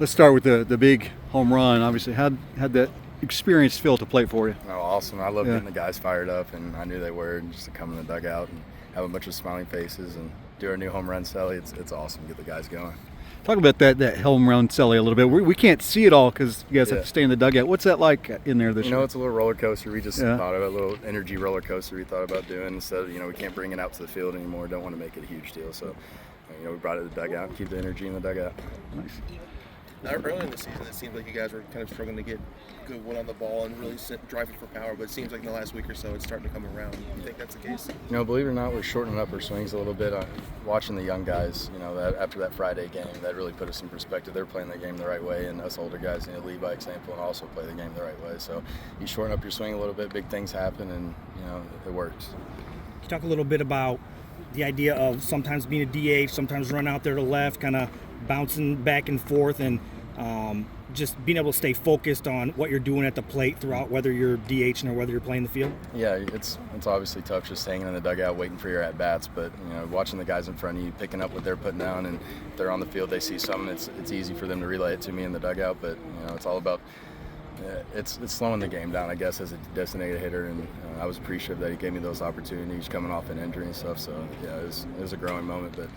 Let's start with the big home run. Obviously, how'd that experience feel to play for you? Oh, awesome. I love Yeah. getting the guys fired up, and I knew they were, and just to come in the dugout and have a bunch of smiling faces and do our new home run celly. It's awesome to get the guys going. Talk about that home run celly a little bit. We can't see it all because you guys have Yeah. to stay in the dugout. What's that like in there this You year? know, it's a little roller coaster. We just Yeah. thought of a little energy roller coaster we thought about doing instead of, we can't bring it out to the field anymore. Don't want to make it a huge deal. So, we brought it to the dugout and keep the energy in the dugout. Nice. Early in the season, it seemed like you guys were kind of struggling to get good one on the ball and really driving for power, but it seems like in the last week or so it's starting to come around. You think that's the case? Believe it or not, we're shortening up our swings a little bit. Watching the young guys, that after that Friday game, that really put us in perspective. They're playing the game the right way, and us older guys need to lead by example and also play the game the right way. So you shorten up your swing a little bit, big things happen, and it works. Can you talk a little bit about the idea of sometimes being a DH, sometimes run out there to left, kind of bouncing back and forth, and just being able to stay focused on what you're doing at the plate throughout, whether you're DHing or whether you're playing the field? Yeah, it's obviously tough just hanging in the dugout waiting for your at bats, but watching the guys in front of you picking up what they're putting down, and if they're on the field, they see something. It's easy for them to relay it to me in the dugout, but it's all about it's slowing the game down, I guess, as a designated hitter, and I was appreciative that he gave me those opportunities coming off an injury and stuff. So yeah, it was a growing moment, but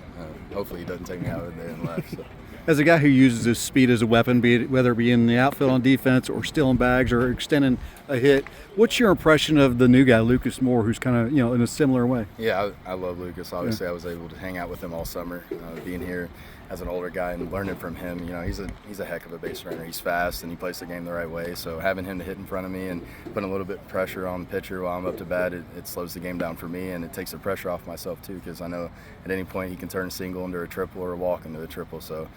hopefully he doesn't take me out of there and left. So. As a guy who uses his speed as a weapon, whether it be in the outfield on defense or stealing bags or extending a hit, what's your impression of the new guy, Lucas Moore, who's kind of in a similar way? Yeah, I love Lucas. Obviously, I was able to hang out with him all summer, being here as an older guy and learning from him. He's a heck of a base runner. He's fast and he plays the game the right way. So having him to hit in front of me and putting a little bit of pressure on the pitcher while I'm up to bat, it slows the game down for me, and it takes the pressure off myself too, because I know at any point he can turn a single into a triple or a walk into a triple. So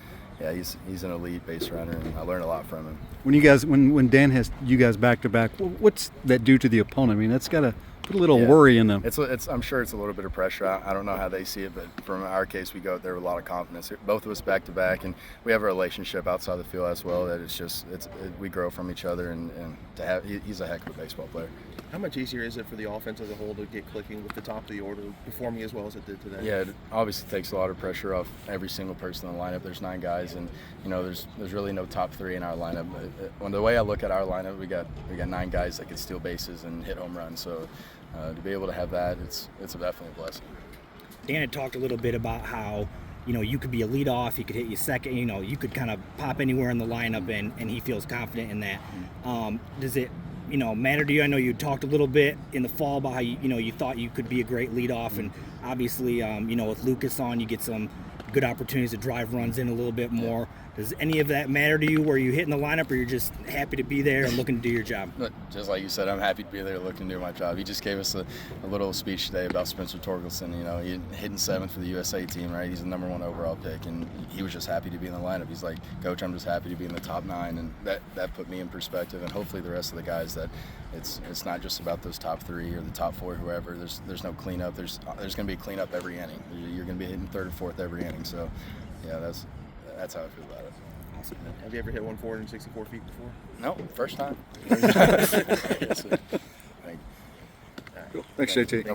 yeah, he's an elite base runner, and I learned a lot from him. When Dan has you guys back to back, what's that do to the opponent? I mean, that's got to put a little worry in them. I'm sure it's a little bit of pressure. I don't know how they see it, but from our case, we go out there with a lot of confidence. Both of us back to back, and we have a relationship outside the field as well. That we grow from each other, and he's a heck of a baseball player. How much easier is it for the offense as a whole to get clicking with the top of the order performing as well as it did today? Yeah, it obviously takes a lot of pressure off every single person in the lineup. There's 9 guys, and there's really no top 3 in our lineup. When the way I look at our lineup, we got 9 guys that can steal bases and hit home runs. So to be able to have that, it's definitely a blessing. Dan had talked a little bit about how you could be a leadoff, he could hit you second, you could kind of pop anywhere in the lineup, and he feels confident in that. Does it matter to you? I know you talked a little bit in the fall about how you thought you could be a great leadoff, and obviously with Lucas on, you get some good opportunities to drive runs in a little bit more. Does any of that matter to you, where you hit in the lineup, or you're just happy to be there and looking to do your job? Just like you said, I'm happy to be there looking to do my job. He just gave us a little speech today about Spencer Torkelson. He hitting 7th for the USA team, right? He's the #1 overall pick, and he was just happy to be in the lineup. He's like, Coach, I'm just happy to be in the top 9, and that put me in perspective, and hopefully the rest of the guys, that it's not just about those top 3 or the top 4, whoever. There's no cleanup. There's going to be a cleanup every inning. You're going to be hitting 3rd or 4th every inning. So yeah, that's how I feel about it. Awesome. Have you ever hit 464 feet before? No, first time. Yes, sir. Thank you. Thanks, JT.